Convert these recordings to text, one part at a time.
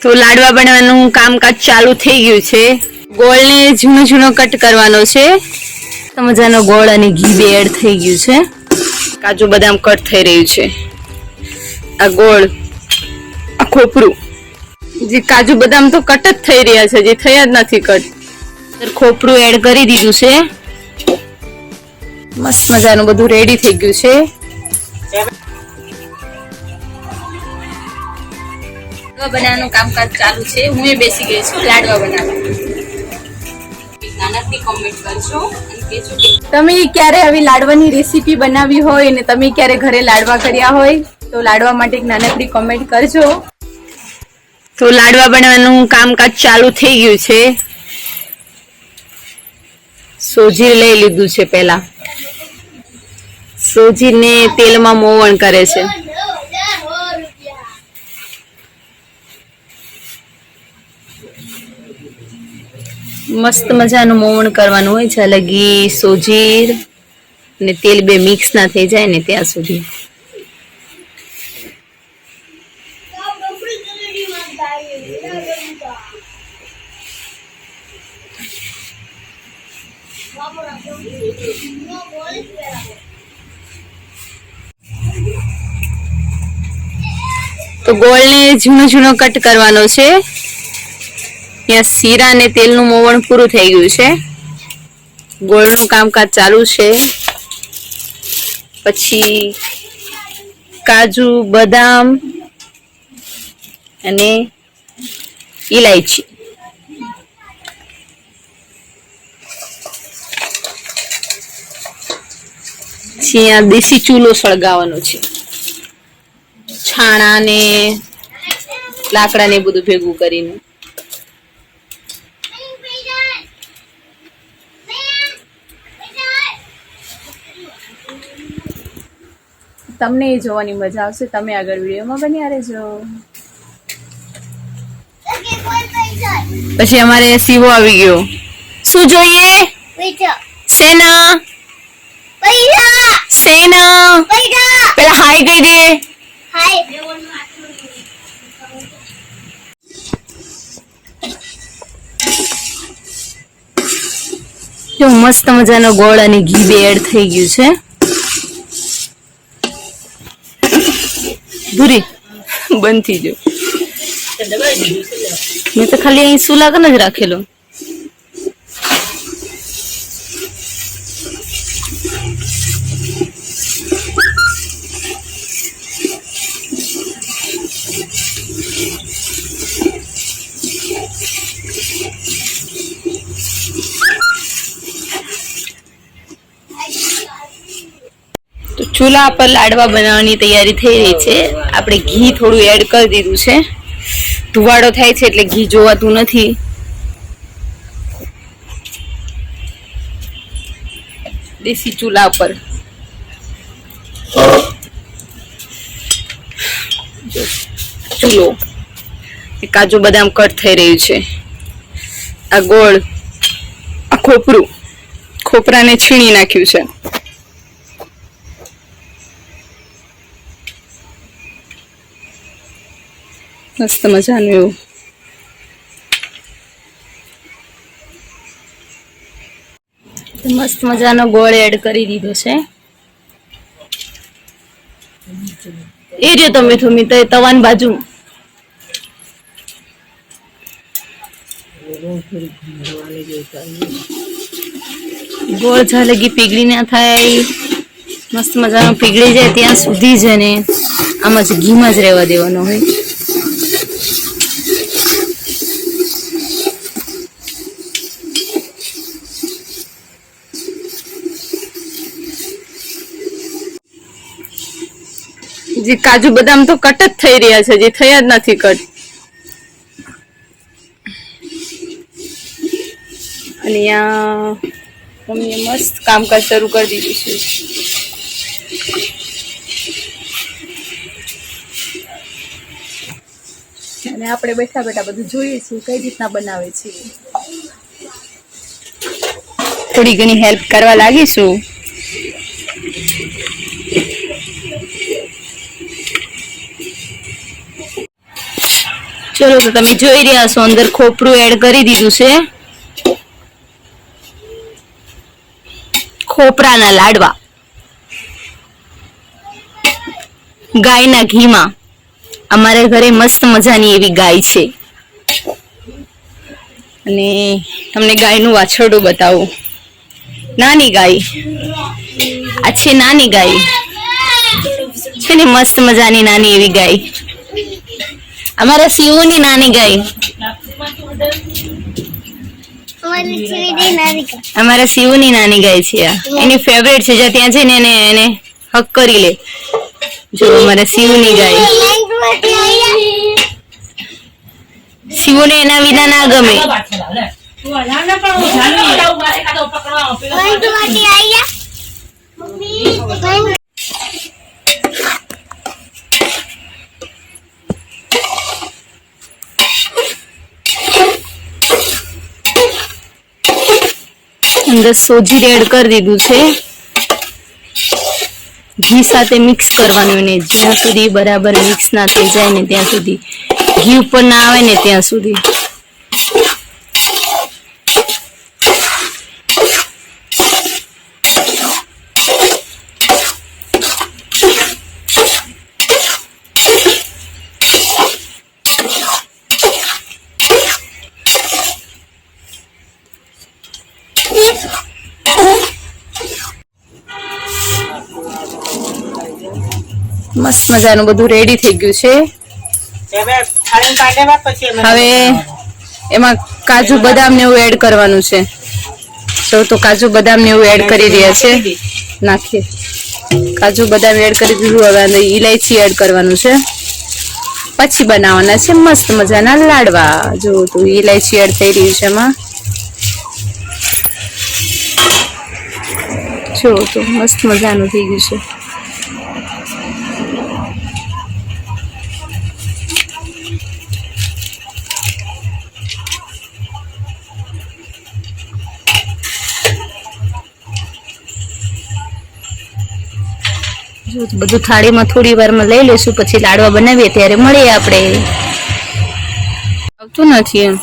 તો લાડવા બનાવવાનું કામકાજ ચાલુ થઈ ગયું છે. ગોળને ઝીણો ઝીણો કટ કરવાનો છે. તો મજાનો ગોળ અને ઘી બે એડ થઈ ગયું છે. કાજુ બદામ કટ થઈ રહ્યું છે. આ ગોળ, આ ખોપરું, જે કાજુ બદામ તો કટ જ થઈ રહ્યા છે, જે થયા જ નથી કટ. ખોપરું એડ કરી દીધું છે. મસ્ત મજાનું બધું રેડી થઈ ગયું છે. બનાવવાનું કામકાજ ચાલુ છે. હું એ બેસી ગઈ છું લાડવા બનાવવા. તમે ક્યારે આવી લાડવાની રેસીપી બનાવી હોય અને તમે ક્યારે ઘરે લાડવા કર્યા હોય તો લાડવા માટે એક નાનકડી કોમેન્ટ કરજો. તો લાડવા બનાવવાનું કામકાજ ચાલુ થઈ ગયું છે. સોજી લઈ લીધું છે. પહેલા સોજીને તેલમાં મોવણ કરે છે. મસ્ત મજાનું મોવણ કરવાનું હોય છે. લગી સોજી ને તેલ બે મિક્સ ના થઈ જાય ને ત્યાં સુધી. તો ગોળને ઝીણો ઝીણો કટ કરવાનો છે. ત્યાં શીરા અને તેલનું મોવણ પૂરું થઈ ગયું છે. ગોળનું કામકાજ ચાલુ છે. પછી કાજુ, બદામ અને ઇલાયચી. ત્યાં દેશી ચૂલો સળગાવવાનો છે. છાણા ને લાકડા ને બધું ભેગું કરીને. તમને એ જોવાની મજા આવશે. તમે આગળ વિડીયોમાં બન્યા રહેજો. પછી અમારે સીવો આવી ગયો. શું જોઈએ? સેના સેના પેલા હાઈ કહી દે. જો મસ્ત મજાનો ગોળ અને ઘી બે એડ થઈ ગયું છે. ભૂરી બંધ થઈ ગયો. મેં તો ખાલી અહીં સુલાગન જ રાખેલો. તો ચૂલા પર લાડવા બનાવવાની તૈયારી થઈ રહી છે. આપણે ઘી થોડું એડ કરી દીધું છે. ધુવાડો થાય છે એટલે ઘી જોવાતું નથી. દેશી ચૂલા પર ચૂલો, કાજુ બદામ કટ થઈ રહ્યું છે. આ ગોળ, આ ખોપરું, ખોપરાને છીણી નાખ્યું છે. મસ્ત મજાનું એવું. મસ્ત મજાનો ગોળ એડ કરી દીધો છે. એ જો તમે થોમી તો તવાની બાજુ ગોળ જ્યાં લગી પીગળી ના થાય, મસ્ત મજાનો પીગળી જાય ત્યાં સુધી જ ને આમાં જ ઘીમાં જ રહેવા દેવાનો હોય. જે કાજુ બદામ તો કટ જ થઈ રહ્યા છે, જે થયા જ નથી કટ. અને અહીંયા મમ્મીએ મસ્ત કામકાજ શરૂ કરી દીધું છે. અને આપણે બેઠા બેઠા બધું જોઈએ છીએ કઈ રીતના બનાવે છે. થોડી ઘણી હેલ્પ કરવા લાગીશું. ચલો તો તમે જોઈ રહ્યા છો અંદર ખોપરું એડ કરી દીધું છે. ખોપરાના લાડવા ગાયના ઘીમાં. અમારા ઘરે મસ્ત મજાની એવી ગાય છે અને તમને ગાયનું વાછરડું બતાવું. નાની ગાય આ છે, નાની ગાય છે ને, મસ્ત મજાની નાની એવી ગાય. અમારા શિવની નાની ગાય. અમારા શિવની નાની ગાય છે આ. એની ફેવરેટ છે. જ્યાં ત્યાં જઈને એને હક કરી લે. જો અમારા શિવની ગાય. શિવને એના વિના ના ગમે. અંદર સોજી એડ કરી દીધું છે. ઘી સાથે મિક્સ કરવાનું ને જ્યાં સુધી બરાબર મિક્સ ના થઈ જાય ને ત્યાં સુધી, ઘી ઉપર ના આવે ને ત્યાં સુધી. મસ્ત મજાનું બધું રેડી થઈ ગયું છે. હવે એમાં કાજુ બદામ ને એવું એડ કરવાનું છે. તો કાજુ બદામ ને એવું એડ કરી રહ્યા છે. નાખીએ કાજુ બદામ એડ કરી દીધું. હવે અંદર ઇલાયચી એડ કરવાનું છે. પછી બનાવવાના છે મસ્ત મજાના લાડવા. જો તો ઇલાયચી એડ થઈ રહ્યું છે એમાં. જો તો મસ્ત મજાનું થઈ ગયું છે. બધું થાળીમાં થોડી વારમાં લઈ લેશું. પછી લાડવા બનાવીએ ત્યારે મળીએ આપણે. આવતું નથી એમ.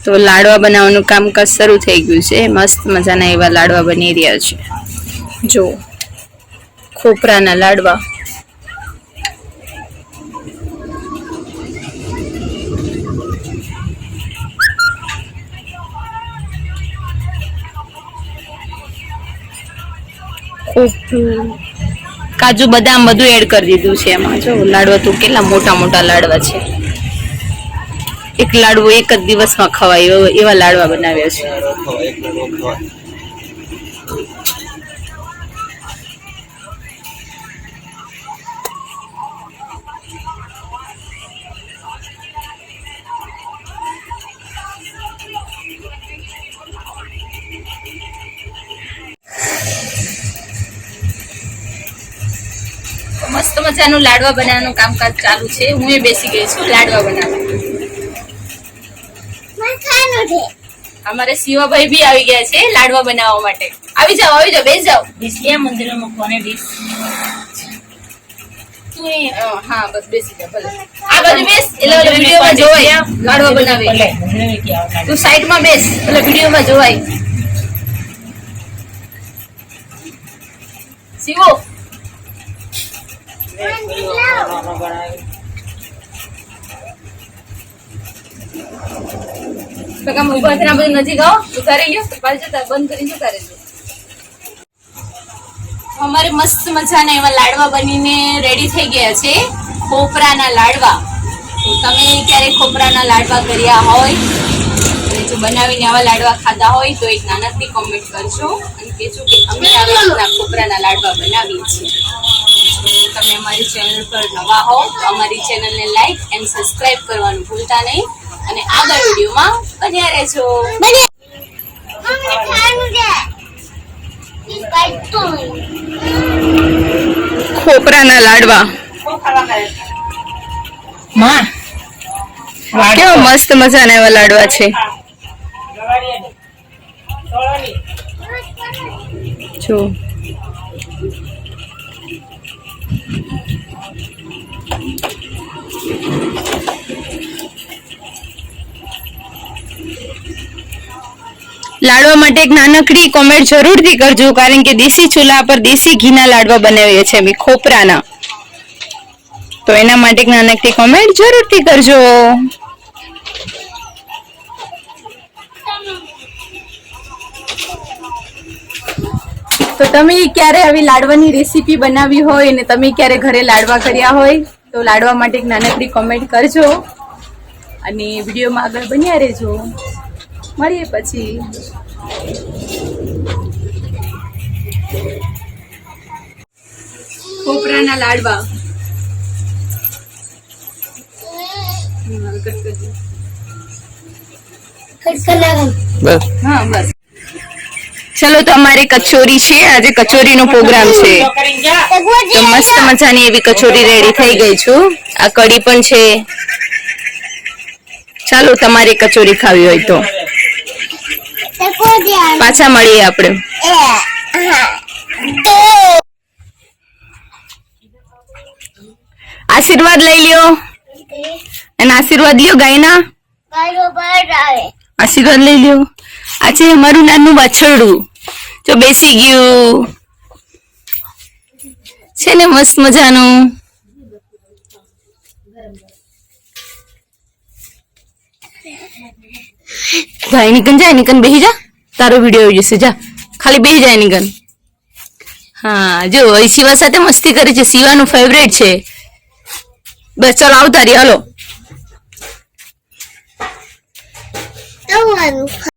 તો લાડવા બનાવવાનું કામકાજ શરૂ થઈ ગયું છે. મસ્ત મજાના એવા લાડવા બની રહ્યા છે. જો ખોપરાના લાડવા. કાજુ બદામ બધું એડ કરી દીધું છે એમાં. જો લાડવા તો કેટલા મોટા મોટા લાડવા છે. એક લાડવો એક જ દિવસમાં ખવાય એવા લાડવા બનાવ્યા છે. મસ્ત મજાનું લાડવા બનાવવાનું કામકાજ ચાલુ છે. હું એ બેસી ગઈ છું લાડવા બનાવવા. અમારે શિવાભાઈ બી આવી ગયા છે લાડવા બનાવવા માટે. આવી જાઓ બેસી જાઓ. મંદિરમાં મૂકવાની ડીશ. હા બસ બેસી જા ભલે. આ બાજુ બેસ. એટલે વિડીયોમાં જોવાય લાડવા બનાવે. તું સાઈડમાં બેસ એટલે વિડીયોમાં જોવાય. શિવો ઉભા થઈને બધું નજીક આવો. ઉતારી લ્યો પાછી જતા બંધ કરીને જતા રહેજો. અમારે મસ્ત મજાના એવા લાડવા બનીને રેડી થઈ ગયા છે. ખોપરાના લાડવા. તો તમે ક્યારે ખોપરાના લાડવા કર્યા હોય અને જો બનાવીને આવા લાડવા ખાધા હોય તો એક નાનકડી કોમેન્ટ કરજો અને કહેજો કે અમે આવી રીતના ખોપરાના લાડવા બનાવીએ છીએ. તમે અમારી ચેનલ પર નવા હો તો અમારી ચેનલને લાઈક એન્ડ સબસ્ક્રાઇબ કરવાનું ભૂલતા નહીં અને આગળ વિડીયોમાં બન્યા રહેજો. ખોપરાના લાડવા કેવા મસ્ત મજાના એવા લાડવા છે. જો લાડવા માટે એક નાનકડી કોમેન્ટ જરૂરથી કરજો, કારણ કે દેશી ચૂલા પર દેશી ઘીના લાડવા બનાવીએ છીએ અમે, ખોપરાના. તો એના માટે એક નાનકડી કોમેન્ટ જરૂરથી કરજો. તો તમે ક્યારે આવી લાડવાની રેસીપી બનાવી હોય અને તમે ક્યારે ઘરે લાડવા કર્યા હોય તો લાડવા માટે એક નાનકડી કોમેન્ટ કરજો અને વિડીયોમાં આગળ બન્યા રહેજો. મળીએ પછી. ખોપરાના લાડવા. હા બસ. ચલો તો અમારે કચોરી છે, આજે કચોરીનો પ્રોગ્રામ છે. તો મસ્ત મજાની એવી કચોરી રેડી થઈ ગઈ છું. આ કઢી પણ છે. ચાલો તમારે કચોરી ખાવી હોય તો પાછા મળીએ આપણે. આશીર્વાદ લઈ લ્યો અને આશીર્વાદ લ્યો ગાયના. આશીર્વાદ લઈ લ્યો. આ છે અમારું નાનું વાછરડું, જો બેસી ગયું છે ને મસ્ત મજાનું. ભાઈ નિકન જાય, નિકન બેસી જા, તારો વિડીયો આવી જશે. જા ખાલી બેસી જાય નિકન. હા જો શિવા સાથે મસ્તી કરે છે, શિવાનું ફેવરેટ છે. બસ ચલો આવતા રહી, હાલો.